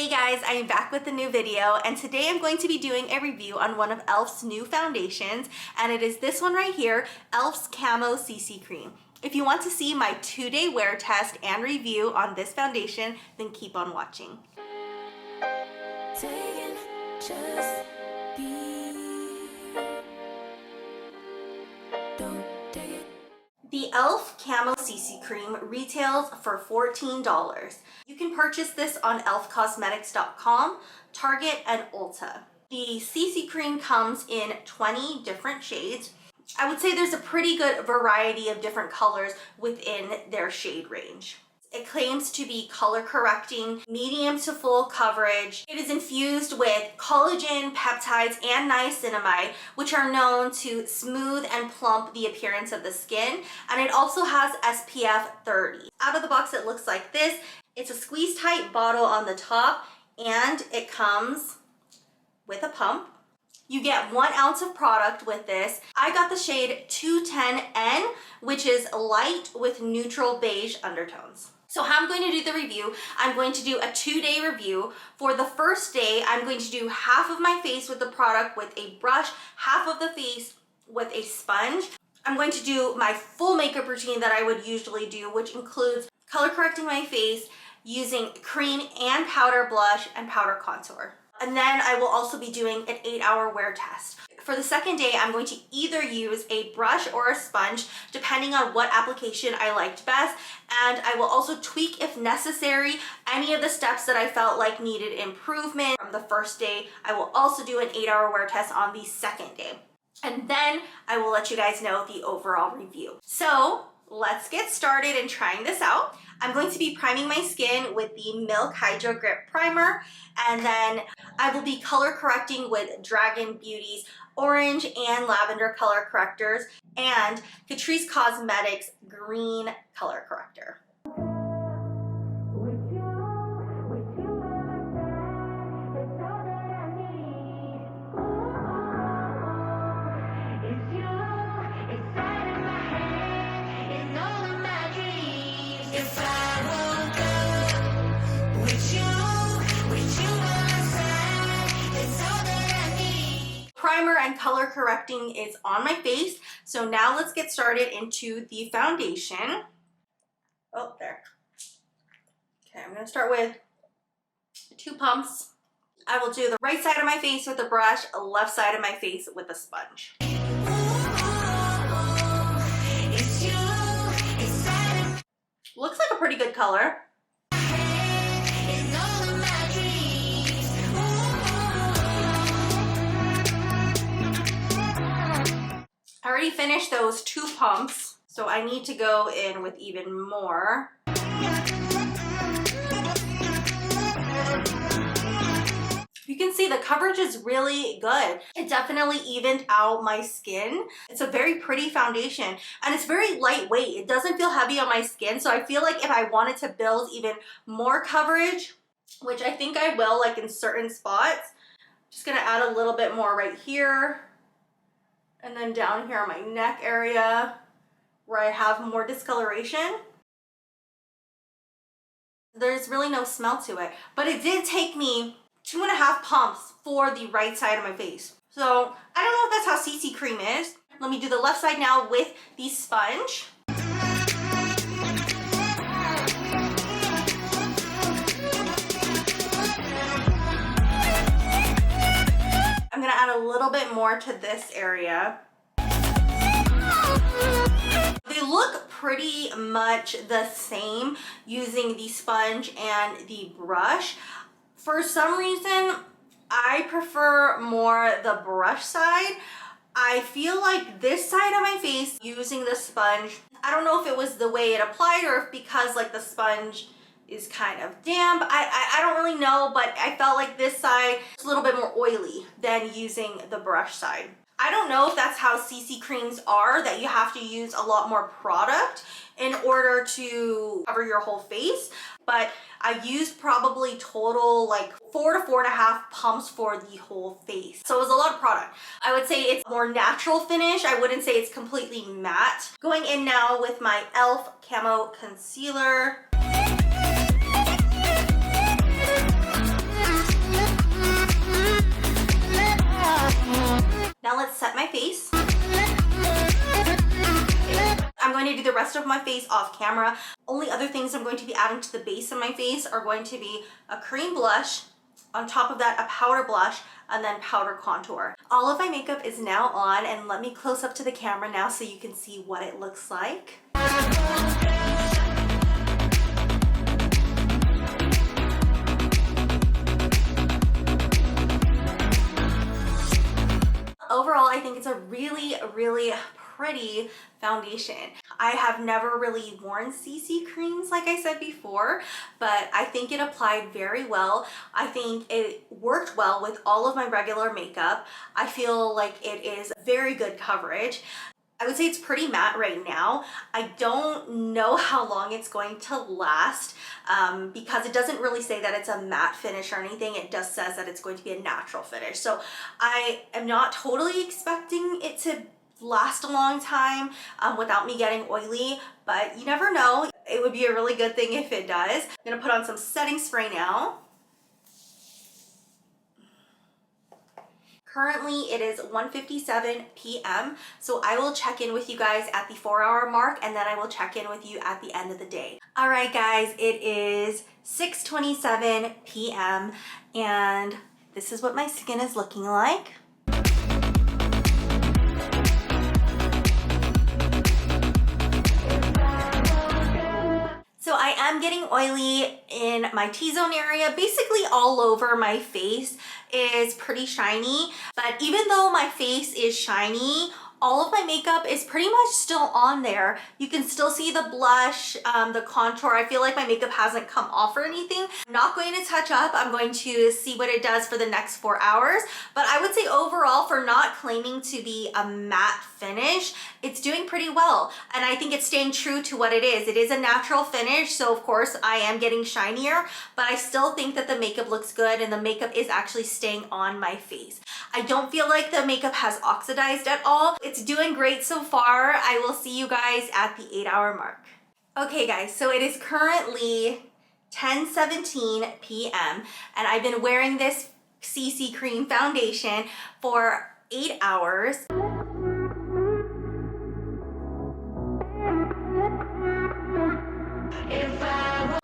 Hey guys, I am back with a new video, and today I'm going to be doing a review on one of e.l.f.'s new foundations, and it is this one right here, e.l.f.'s Camo CC Cream. If you want to see my 2-day wear test and review on this foundation, then keep on watching. The e.l.f. Camo CC Cream retails for $14. You can purchase this on elfcosmetics.com, Target, and Ulta. The CC Cream comes in 20 different shades. I would say there's a pretty good variety of different colors within their shade range. It claims to be color correcting, medium to full coverage. It is infused with collagen, peptides, and niacinamide, which are known to smooth and plump the appearance of the skin. And it also has SPF 30. Out of the box, it looks like this. It's a squeeze tight bottle on the top, and it comes with a pump. You get 1 ounce of product with this. I got the shade 210N, which is light with neutral beige undertones. So how I'm going to do the review, I'm going to do a 2-day review. For the first day, I'm going to do half of my face with the product with a brush, half of the face with a sponge. I'm going to do my full makeup routine that I would usually do, which includes color correcting my face using cream and powder blush and powder contour. And then I will also be doing an 8-hour wear test. For the second day, I'm going to either use a brush or a sponge, depending on what application I liked best. And I will also tweak, if necessary, any of the steps that I felt like needed improvement from the first day. I will also do an 8-hour wear test on the second day. And then I will let you guys know the overall review. So let's get started in trying this out. I'm going to be priming my skin with the Milk Hydro Grip Primer, and then I will be color correcting with Dragun Beauty's Orange and Lavender color correctors and Catrice Cosmetics Green color corrector. Primer and color correcting is on my face, so now let's get started into the foundation. Oh, there. Okay, I'm going to start with 2 pumps. I will do the right side of my face with a brush, left side of my face with a sponge. Looks like a pretty good color. I already finished those 2 pumps, so I need to go in with even more. You can see the coverage is really good. It definitely evened out my skin. It's a very pretty foundation, and it's very lightweight. It doesn't feel heavy on my skin, so I feel like if I wanted to build even more coverage, which I think I will, like in certain spots, just gonna add a little bit more right here. And then down here on my neck area where I have more discoloration. There's really no smell to it, but it did take me 2.5 pumps for the right side of my face. So I don't know if that's how CC Cream is. Let me do the left side now with the sponge. I'm gonna add a little bit more to this area. They look pretty much the same using the sponge and the brush. For some reason, I prefer more the brush side. I feel like this side of my face using the sponge, I don't know if it was the way it applied or if because like the sponge is kind of damp. I don't really know, but I felt like this side is a little bit more oily than using the brush side. I don't know if that's how CC creams are, that you have to use a lot more product in order to cover your whole face, but I used probably total like 4 to 4.5 pumps for the whole face. So it was a lot of product. I would say it's more natural finish. I wouldn't say it's completely matte. Going in now with my e.l.f. Camo Concealer. rest of my face off camera. Only other things I'm going to be adding to the base of my face are going to be a cream blush, on top of that a powder blush, and then powder contour. All of my makeup is now on, and let me close up to the camera now so you can see what it looks like. Overall, I think it's a really, really pretty foundation. I have never really worn CC creams like I said before, but I think it applied very well. I think it worked well with all of my regular makeup. I feel like it is very good coverage. I would say it's pretty matte right now. I don't know how long it's going to last because it doesn't really say that it's a matte finish or anything. It just says that it's going to be a natural finish. So I am not totally expecting it to last a long time without me getting oily, but you never know. It would be a really good thing if it does. I'm gonna put on some setting spray now. Currently, it is 1:57 p.m. So I will check in with you guys at the 4-hour mark, and then I will check in with you at the end of the day. All right, guys, it is 6:27 p.m. and this is what my skin is looking like. So I am getting oily in my T-zone area. Basically all over my face is pretty shiny, but even though my face is shiny, all of my makeup is pretty much still on there. You can still see the blush, the contour. I feel like my makeup hasn't come off or anything. I'm not going to touch up. I'm going to see what it does for the next 4 hours. But I would say overall, for not claiming to be a matte finish, it's doing pretty well. And I think it's staying true to what it is. It is a natural finish, so of course I am getting shinier, but I still think that the makeup looks good and the makeup is actually staying on my face. I don't feel like the makeup has oxidized at all. It's doing great so far. I will see you guys at the 8-hour mark. Okay guys, so it is currently 10:17 p.m. and I've been wearing this CC Cream foundation for 8 hours.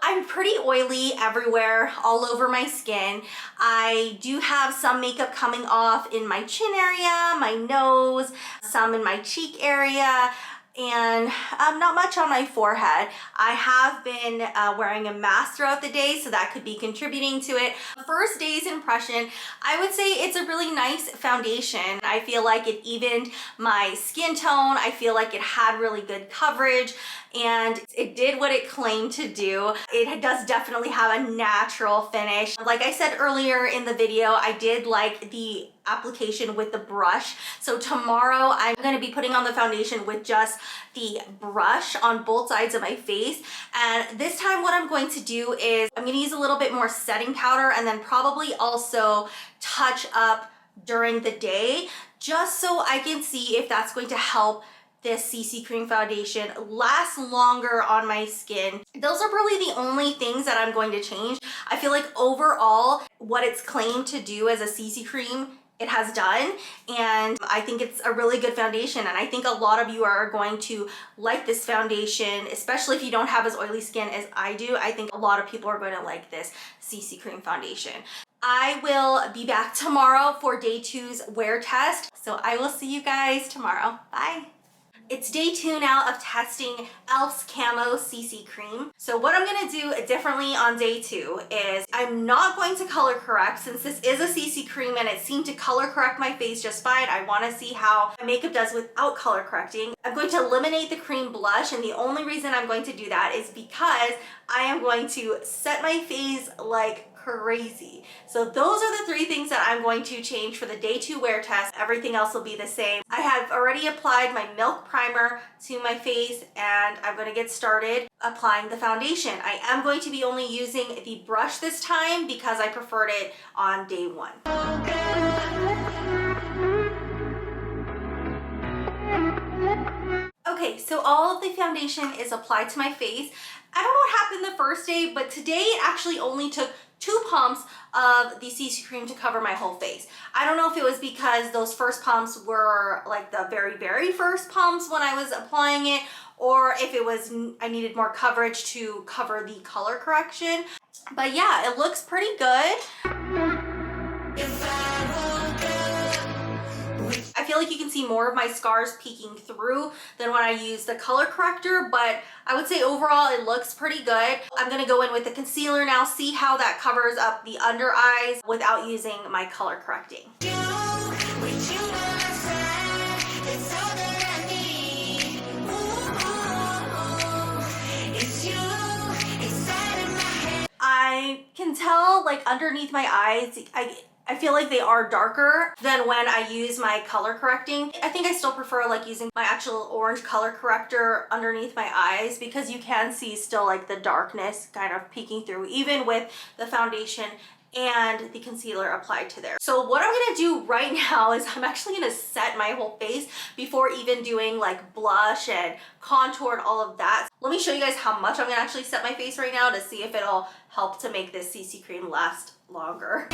I'm pretty oily everywhere, all over my skin. I do have some makeup coming off in my chin area, my nose, some in my cheek area, and not much on my forehead. I have been wearing a mask throughout the day, so that could be contributing to it. First day's impression, I would say it's a really nice foundation. I feel like it evened my skin tone. I feel like it had really good coverage, and it did what it claimed to do. It does definitely have a natural finish. Like I said earlier in the video, I did like the application with the brush. So tomorrow I'm going to be putting on the foundation with just the brush on both sides of my face. And this time what I'm going to do is I'm going to use a little bit more setting powder and then probably also touch up during the day, just so I can see if that's going to help this CC Cream foundation last longer on my skin. Those are really the only things that I'm going to change. I feel like overall, what it's claimed to do as a CC Cream, it has done, and I think it's a really good foundation, and I think a lot of you are going to like this foundation, especially if you don't have as oily skin as I do. I think a lot of people are going to like this CC Cream foundation. I will be back tomorrow for day 2's wear test, so I will see you guys tomorrow. Bye. It's day 2 now of testing e.l.f.'s Camo CC Cream. So what I'm gonna do differently on day 2 is I'm not going to color correct, since this is a CC Cream and it seemed to color correct my face just fine. I wanna see how my makeup does without color correcting. I'm going to eliminate the cream blush, and the only reason I'm going to do that is because I am going to set my face like crazy. So those are the 3 things that I'm going to change for the day 2 wear test. Everything else will be the same. I have already applied my Milk Primer to my face, and I'm going to get started applying the foundation. I am going to be only using the brush this time because I preferred it on day 1. Okay, so all of the foundation is applied to my face. I don't know what happened the first day, but today it actually only took 2 pumps of the CC Cream to cover my whole face. I don't know if it was because those first pumps were like the very, very first pumps when I was applying it, or if it was I needed more coverage to cover the color correction. But yeah, it looks pretty good. I feel like you can see more of my scars peeking through than when I use the color corrector, but I would say overall it looks pretty good. I'm gonna go in with the concealer now, see how that covers up the under eyes without using my color correcting. I can tell like underneath my eyes, I feel like they are darker than when I use my color correcting. I think I still prefer like using my actual orange color corrector underneath my eyes because you can see still like the darkness kind of peeking through even with the foundation and the concealer applied to there. So what I'm gonna do right now is I'm actually gonna set my whole face before even doing like blush and contour and all of that. Let me show you guys how much I'm gonna actually set my face right now to see if it'll help to make this CC cream last longer.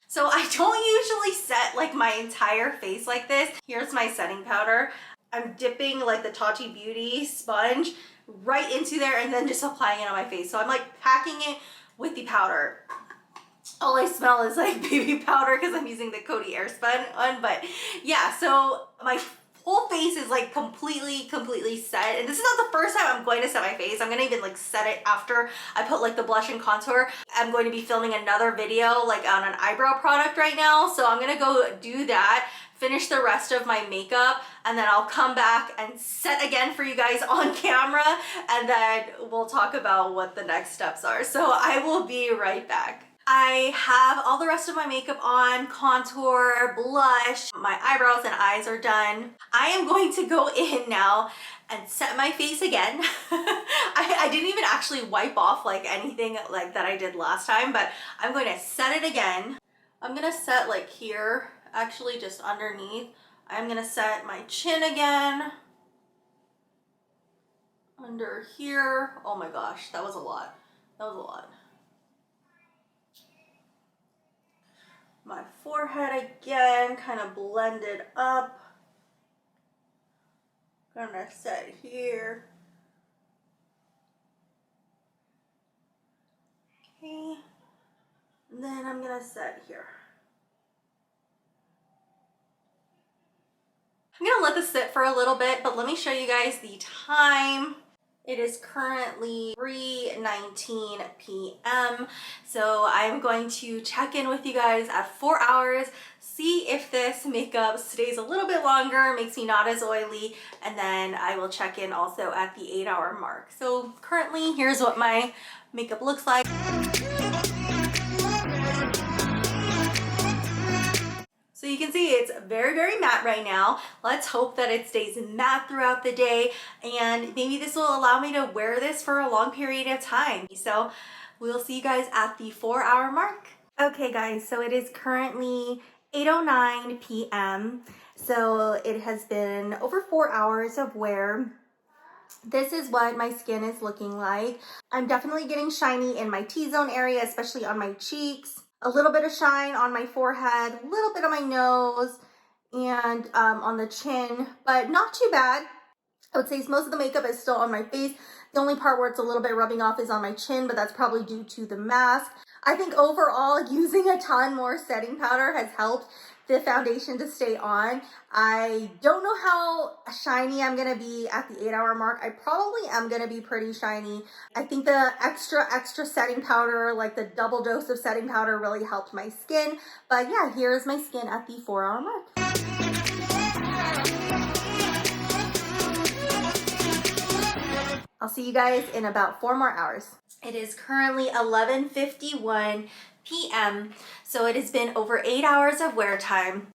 So I don't usually set like my entire face like this. Here's my setting powder. I'm dipping like the Tati Beauty sponge right into there and then just applying it on my face. So I'm like packing it with the powder. All I smell is like baby powder because I'm using the Coty Airspun one. But yeah, so my whole face is like completely set, and this is not the first time I'm going to set my face. I'm gonna even like set it after I put like the blush and contour. I'm going to be filming another video like on an eyebrow product right now, so I'm gonna go do that, finish the rest of my makeup, and then I'll come back and set again for you guys on camera, and then we'll talk about what the next steps are. So I will be right back. I have all the rest of my makeup on, contour, blush, my eyebrows and eyes are done. I am going to go in now and set my face again. I didn't even actually wipe off like anything like that I did last time, but I'm going to set it again. I'm gonna set like here, actually just underneath. I'm gonna set my chin again. Under here. Oh my gosh, that was a lot. That was a lot. My forehead again, kind of blended up. Gonna set here. Okay. And then I'm gonna set here. I'm gonna let this sit for a little bit, but let me show you guys the time. It is currently 3:19 p.m. So I'm going to check in with you guys at 4 hours, see if this makeup stays a little bit longer, makes me not as oily, and then I will check in also at the 8-hour mark. So currently, here's what my makeup looks like. So you can see it's very matte right now. Let's hope that it stays matte throughout the day, and maybe this will allow me to wear this for a long period of time. So we'll see you guys at the 4-hour mark. Okay guys, so it is currently 8:09 p.m. So it has been over 4 hours of wear. This is what my skin is looking like. I'm definitely getting shiny in my T-zone area, especially on my cheeks. A little bit of shine on my forehead, a little bit on my nose, and on the chin, but not too bad. I would say most of the makeup is still on my face. The only part where it's a little bit rubbing off is on my chin, but that's probably due to the mask. I think overall, using a ton more setting powder has helped the foundation to stay on. I don't know how shiny I'm gonna be at the 8-hour mark. I probably am gonna be pretty shiny. I think the extra setting powder, like the double dose of setting powder, really helped my skin. But yeah, here's my skin at the 4-hour mark. I'll see you guys in about 4 more hours. It is currently 11:51 p.m. So it has been over 8 hours of wear time.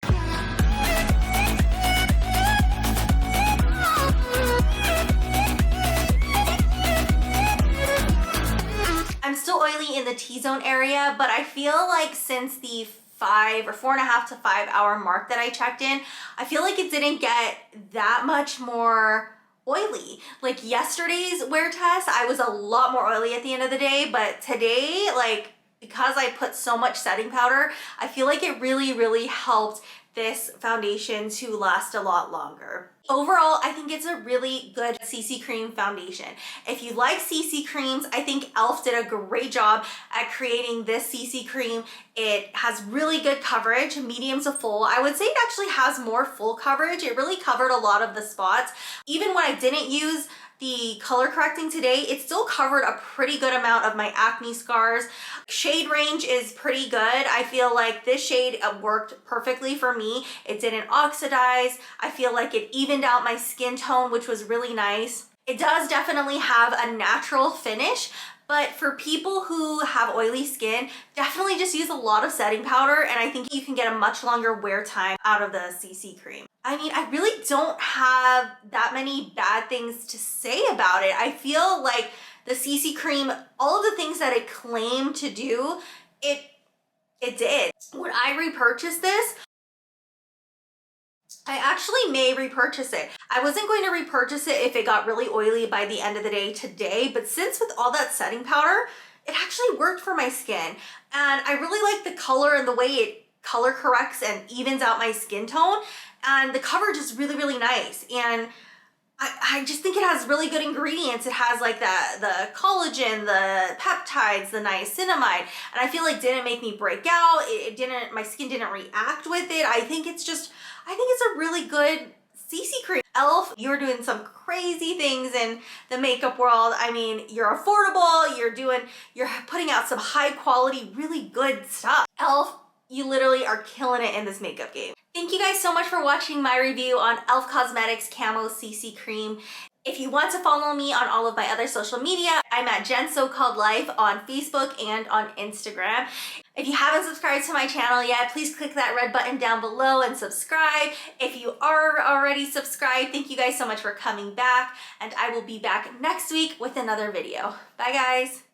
I'm still oily in the T-zone area, but I feel like since the 4.5 to 5 hour mark that I checked in, I feel like it didn't get that much more oily. Like yesterday's wear test, I was a lot more oily at the end of the day, but today, like, because I put so much setting powder, I feel like it really helped this foundation to last a lot longer. Overall, I think it's a really good CC cream foundation. If you like CC creams, I think e.l.f. did a great job at creating this CC cream. It has really good coverage, medium to full. I would say it actually has more full coverage. It really covered a lot of the spots. Even when I didn't use the color correcting today, it still covered a pretty good amount of my acne scars. Shade range is pretty good. I feel like this shade worked perfectly for me. It didn't oxidize. I feel like it evened out my skin tone, which was really nice. It does definitely have a natural finish, but for people who have oily skin, definitely just use a lot of setting powder, and I think you can get a much longer wear time out of the CC cream. I mean, I really don't have that many bad things to say about it. I feel like the CC cream, all of the things that it claimed to do, it did. Would I repurchase this? I actually may repurchase it. I wasn't going to repurchase it if it got really oily by the end of the day today, but since with all that setting powder, it actually worked for my skin. And I really like the color and the way it color corrects and evens out my skin tone. And the coverage is really nice. And I just think it has really good ingredients. It has like the collagen, the peptides, the niacinamide, and I feel like didn't make me break out. My skin didn't react with it. I think it's a really good CC cream. e.l.f., you're doing some crazy things in the makeup world. I mean, you're affordable, you're putting out some high quality, really good stuff. e.l.f., you literally are killing it in this makeup game. Thank you guys so much for watching my review on e.l.f. Cosmetics Camo CC Cream. If you want to follow me on all of my other social media, I'm at Jenn So-Called Life on Facebook and on Instagram. If you haven't subscribed to my channel yet, please click that red button down below and subscribe. If you are already subscribed, thank you guys so much for coming back, and I will be back next week with another video. Bye guys.